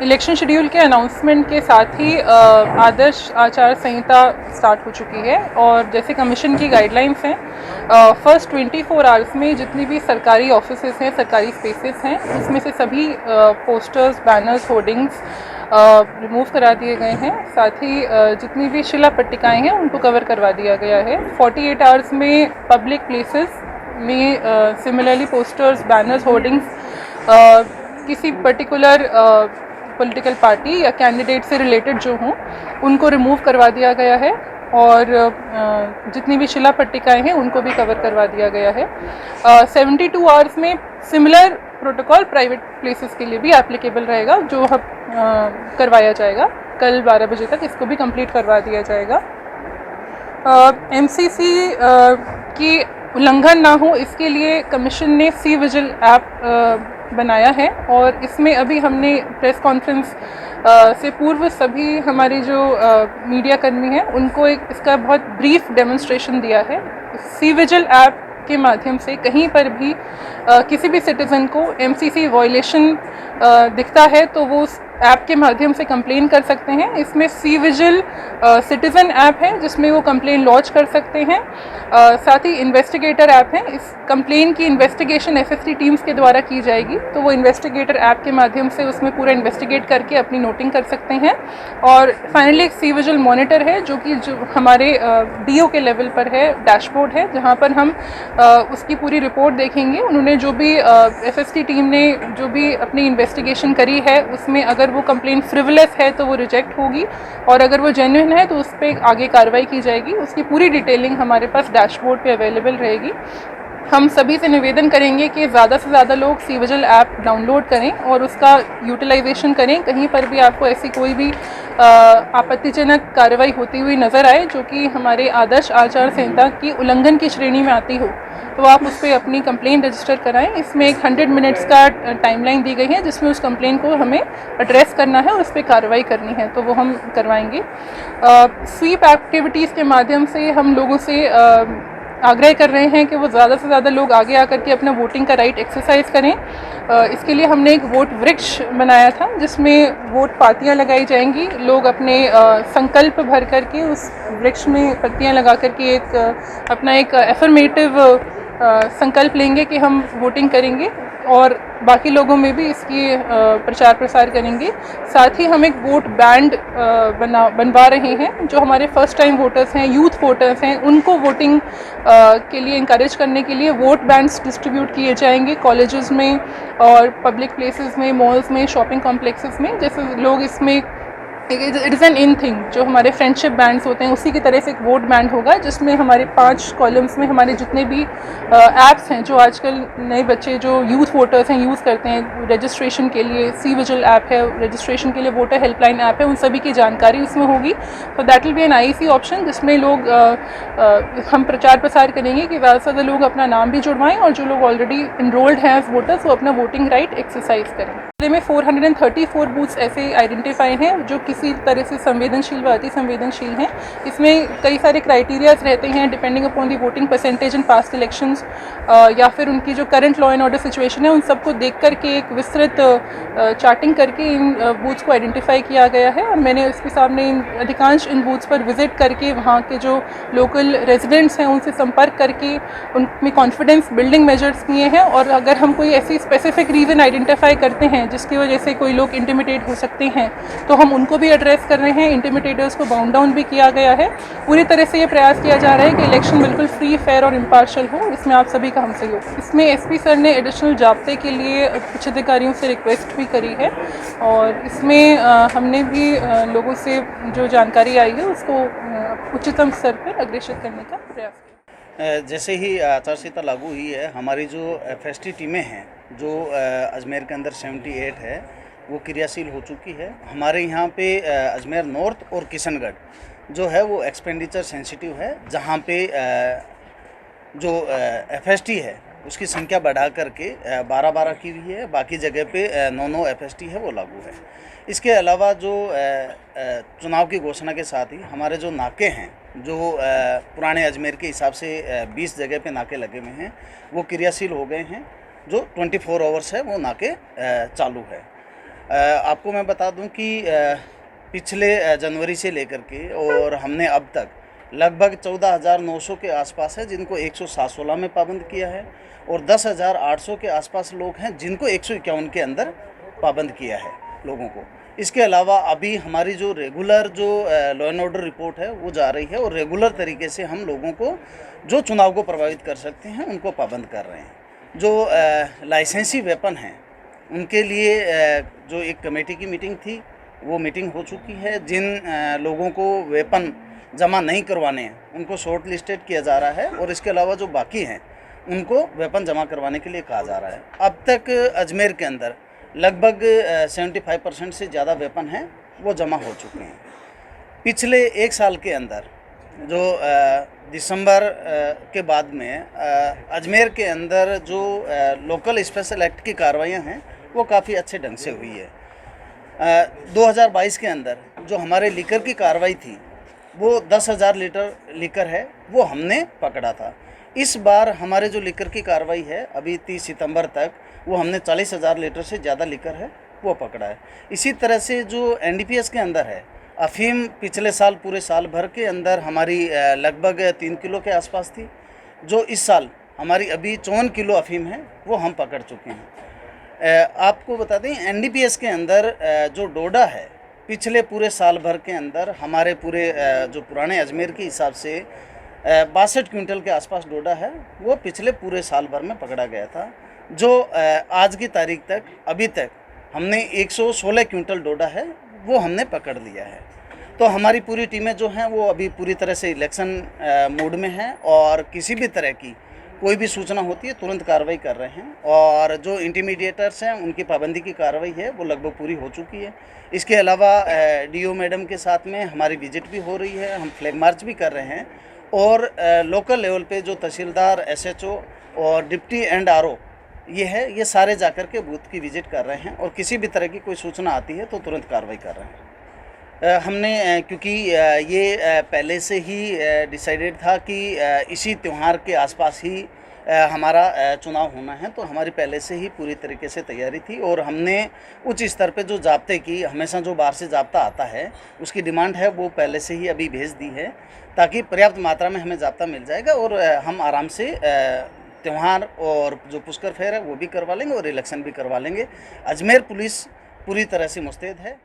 Election schedule के announcement के साथ ही आदर्श आचार संहिता स्टार्ट हो चुकी है और जैसे कमीशन की गाइडलाइंस हैं, फर्स्ट 24 आवर्स में जितनी भी सरकारी ऑफिसेस हैं, सरकारी स्पेसेस हैं, उसमें से सभी पोस्टर्स, बैनर्स, होर्डिंग्स रिमूव करा दिए गए हैं। साथ ही जितनी भी शिला पट्टिकाएँ हैं उनको कवर करवा दिया गया है। 48 आवर्स में पब्लिक प्लेसेस में सिमिलरली पोस्टर्स, बैनर्स, होर्डिंग्स किसी पर्टिकुलर पॉलिटिकल पार्टी या कैंडिडेट से रिलेटेड जो हों उनको रिमूव करवा दिया गया है और जितनी भी शिला पट्टिकाएँ हैं उनको भी कवर करवा दिया गया है। 72 आवर्स में सिमिलर प्रोटोकॉल प्राइवेट प्लेसेस के लिए भी एप्लीकेबल रहेगा, जो अब करवाया जाएगा। कल 12 बजे तक इसको भी कंप्लीट करवा दिया जाएगा। एमसीसी की उल्लंघन ना हो इसके लिए कमीशन ने सी विजिल ऐप बनाया है और इसमें अभी हमने प्रेस कॉन्फ्रेंस से पूर्व सभी हमारे जो मीडिया कर्मी हैं उनको एक इसका बहुत ब्रीफ डेमोन्स्ट्रेशन दिया है। सी विजिल ऐप के माध्यम से कहीं पर भी किसी भी सिटीज़न को एमसीसी वायलेशन दिखता है तो वो उस ऐप के माध्यम से कंप्लेन कर सकते हैं। इसमें सी विजिल सिटीज़न ऐप है जिसमें वो कंप्लेन लॉन्च कर सकते हैं। साथ ही इन्वेस्टिगेटर ऐप है। इस कंप्लेन की इन्वेस्टिगेशन एसएसटी टीम्स के द्वारा की जाएगी, तो वो इन्वेस्टिगेटर ऐप के माध्यम से उसमें पूरा इन्वेस्टिगेट करके अपनी नोटिंग कर सकते हैं। और फाइनली एक सी विजिल मॉनिटर है जो हमारे डीओ के लेवल पर है, डैशबोर्ड है, जहाँ पर हम उसकी पूरी रिपोर्ट देखेंगे। उन्होंने जो भी एसएसटी टीम ने जो भी अपनी इन्वेस्टिगेशन करी है उसमें अगर वो कंप्लेन फ्रिवलेस है तो वो रिजेक्ट होगी और अगर वो जेन्युइन है तो उस पर आगे कार्रवाई की जाएगी। उसकी पूरी डिटेलिंग हमारे पास डैशबोर्ड पे अवेलेबल रहेगी। हम सभी से निवेदन करेंगे कि ज़्यादा से ज़्यादा लोग सी विजिल ऐप डाउनलोड करें और उसका यूटिलाइजेशन करें। कहीं पर भी आपको ऐसी कोई भी आपत्तिजनक कार्रवाई होती हुई नज़र आए जो कि हमारे आदर्श आचार संहिता की उल्लंघन की श्रेणी में आती हो तो आप उस पर अपनी कंप्लेन रजिस्टर कराएं। इसमें एक 100 मिनट्स का टाइमलाइन दी गई है जिसमें उस कंप्लेन को हमें एड्रेस करना है और उस पर कार्रवाई करनी है, तो वो हम करवाएंगे। स्वीप एक्टिविटीज़ के माध्यम से हम लोगों से आग्रह कर रहे हैं कि वो ज़्यादा से ज़्यादा लोग आगे आकर के अपना वोटिंग का राइट एक्सरसाइज करें। इसके लिए हमने एक वोट वृक्ष बनाया था जिसमें वोट पातियां लगाई जाएंगी। लोग अपने संकल्प भर करके उस वृक्ष में पत्तियां लगा करके एक अपना एक एफर्मेटिव संकल्प लेंगे कि हम वोटिंग करेंगे और बाकी लोगों में भी इसकी प्रचार प्रसार करेंगे। साथ ही हम एक वोट बैंड बनवा रहे हैं। जो हमारे फर्स्ट टाइम वोटर्स हैं, यूथ वोटर्स हैं, उनको वोटिंग के लिए इंकरेज करने के लिए वोट बैंड्स डिस्ट्रीब्यूट किए जाएंगे कॉलेजेस में और पब्लिक प्लेसेस में, मॉल्स में, शॉपिंग कॉम्प्लेक्सेस में। जैसे लोग इसमें it is an in thing, जो हमारे फ्रेंडशिप बैंड्स होते हैं उसी की तरह से एक वोट बैंड होगा जिसमें हमारे 5 कॉलम्स में हमारे जितने भी ऐप्स हैं जो आजकल नए बच्चे जो यूथ वोटर्स हैं यूज़ करते हैं रजिस्ट्रेशन के लिए। सी विजिल ऐप है रजिस्ट्रेशन के लिए, वोटर हेल्पलाइन ऐप है, उन सभी की जानकारी उसमें होगी। तो that will be an IC option जिसमें लोग हम प्रचार प्रसार करेंगे कि ज़्यादा से ज़्यादा लोग अपना नाम भी जुड़वाएँ और जो लोग ऑलरेडी इनरोल्ड हैं एज वोटर्स वो अपना वोटिंग राइट एक्सरसाइज करें। में 434 बूथ्स ऐसे आइडेंटिफाई हैं जो किसी तरह से संवेदनशील व अति संवेदनशील हैं। इसमें कई सारे क्राइटेरियाज रहते हैं depending upon the voting percentage in past elections या फिर उनकी जो current law and order situation है उन सबको देख करके एक विस्तृत चार्टिंग करके इन बूथ्स को आइडेंटिफाई किया गया है। और मैंने इसके सामने अधिकांश इन बूथ्स पर विजिट करके वहाँ के जो लोकल रेजिडेंट्स हैं उनसे संपर्क करके उनमें कॉन्फिडेंस बिल्डिंग मेजर्स किए हैं। और अगर हम कोई ऐसी स्पेसिफिक रीज़न आइडेंटिफाई करते हैं जिसकी वजह से कोई लोग इंटिमिडेट हो सकते हैं तो हम उनको भी एड्रेस कर रहे हैं। इंटिमिडेटर्स को बाउंड डाउन भी किया गया है। पूरी तरह से ये प्रयास किया जा रहा है कि इलेक्शन बिल्कुल फ्री, फेयर और इम्पार्शल हो। इसमें आप सभी का हम सहयोग। इसमें एसपी सर ने एडिशनल जाब्ते के लिए उच्च अधिकारियों से रिक्वेस्ट भी करी है और इसमें हमने भी लोगों से जो जानकारी आई है उसको उच्चतम स्तर पर अग्रेषित करने का प्रयास किया। जैसे ही आचार संहिता लागू हुई है, हमारी जो एफएसटी टीमें हैं जो अजमेर के अंदर 78 है वो क्रियाशील हो चुकी है। हमारे यहाँ पे अजमेर नॉर्थ और किशनगढ़ जो है वो एक्सपेंडिचर सेंसिटिव है, जहाँ पे जो एफएसटी है उसकी संख्या बढ़ा करके 12-12 की हुई है। बाकी जगह पे 9-9 एफएसटी है वो लागू है। इसके अलावा जो चुनाव की घोषणा के साथ ही हमारे जो नाके हैं जो पुराने अजमेर के हिसाब से 20 जगह पे नाके लगे हुए हैं वो क्रियाशील हो गए हैं। जो 24 आवर्स है वो नाके चालू है। आपको मैं बता दूं कि पिछले जनवरी से लेकर के और हमने अब तक लगभग 14,900 के आसपास है जिनको 116 में पाबंद किया है और 10,800 के आसपास लोग हैं जिनको 151 के अंदर पाबंद किया है लोगों को। इसके अलावा अभी हमारी जो रेगुलर जो लॉ एंड ऑर्डर रिपोर्ट है वो जा रही है और रेगुलर तरीके से हम लोगों को जो चुनाव को प्रभावित कर सकते हैं उनको पाबंद कर रहे हैं। जो लाइसेंसी वेपन हैं उनके लिए जो एक कमेटी की मीटिंग थी वो मीटिंग हो चुकी है। जिन लोगों को वेपन जमा नहीं करवाने हैं उनको शॉर्ट लिस्टेड किया जा रहा है और इसके अलावा जो बाकी हैं उनको वेपन जमा करवाने के लिए कहा जा रहा है। अब तक अजमेर के अंदर लगभग 75% से ज़्यादा वेपन हैं वो जमा हो चुके हैं। पिछले एक साल के अंदर जो दिसंबर के बाद में अजमेर के अंदर जो लोकल स्पेशल एक्ट की कार्रवाइयाँ हैं वो काफ़ी अच्छे ढंग से हुई है। 2022 के अंदर जो हमारे लीकर की कार्रवाई थी वो 10,000 लीटर लीकर है वो हमने पकड़ा था। इस बार हमारे जो लीकर की कार्रवाई है अभी 30 सितंबर तक वो हमने 40,000 लीटर से ज़्यादा लीकर है वो पकड़ा है। इसी तरह से जो NDPS के अंदर है अफ़ीम पिछले साल पूरे साल भर के अंदर हमारी लगभग 3 किलो के आसपास थी, जो इस साल हमारी अभी 54 किलो अफ़ीम है वो हम पकड़ चुके हैं। आपको बता दें NDPS के अंदर जो डोडा है पिछले पूरे साल भर के अंदर हमारे पूरे जो पुराने अजमेर के हिसाब से 62 क्विंटल के आसपास डोडा है वो पिछले पूरे साल भर में पकड़ा गया था। जो आज की तारीख तक अभी तक हमने 116 क्विंटल डोडा है वो हमने पकड़ लिया है। तो हमारी पूरी टीमें जो हैं वो अभी पूरी तरह से इलेक्शन मोड में हैं और किसी भी तरह की कोई भी सूचना होती है तुरंत कार्रवाई कर रहे हैं और जो इंटीमीडिएटर्स हैं उनकी पाबंदी की कार्रवाई है वो लगभग पूरी हो चुकी है। इसके अलावा DO मैडम के साथ में हमारी विजिट भी हो रही है, हम फ्लैग मार्च भी कर रहे हैं और लोकल लेवल पे जो तहसीलदार SHO और डिप्टी एंड RO ये है ये सारे जाकर के बूथ की विजिट कर रहे हैं और किसी भी तरह की कोई सूचना आती है तो तुरंत कार्रवाई कर रहे हैं। हमने क्योंकि ये पहले से ही डिसाइडेड था कि इसी त्यौहार के आसपास ही हमारा चुनाव होना है, तो हमारी पहले से ही पूरी तरीके से तैयारी थी और हमने उच्च स्तर पे जो जाब्ते की हमेशा जो बाहर से जाब्ता आता है उसकी डिमांड है वो पहले से ही अभी भेज दी है ताकि पर्याप्त मात्रा में हमें जाब्ता मिल जाएगा और हम आराम से त्यौहार और जो पुष्कर फेयर है वो भी करवा लेंगे और इलेक्शन भी करवा लेंगे। अजमेर पुलिस पूरी तरह से मुस्तैद है।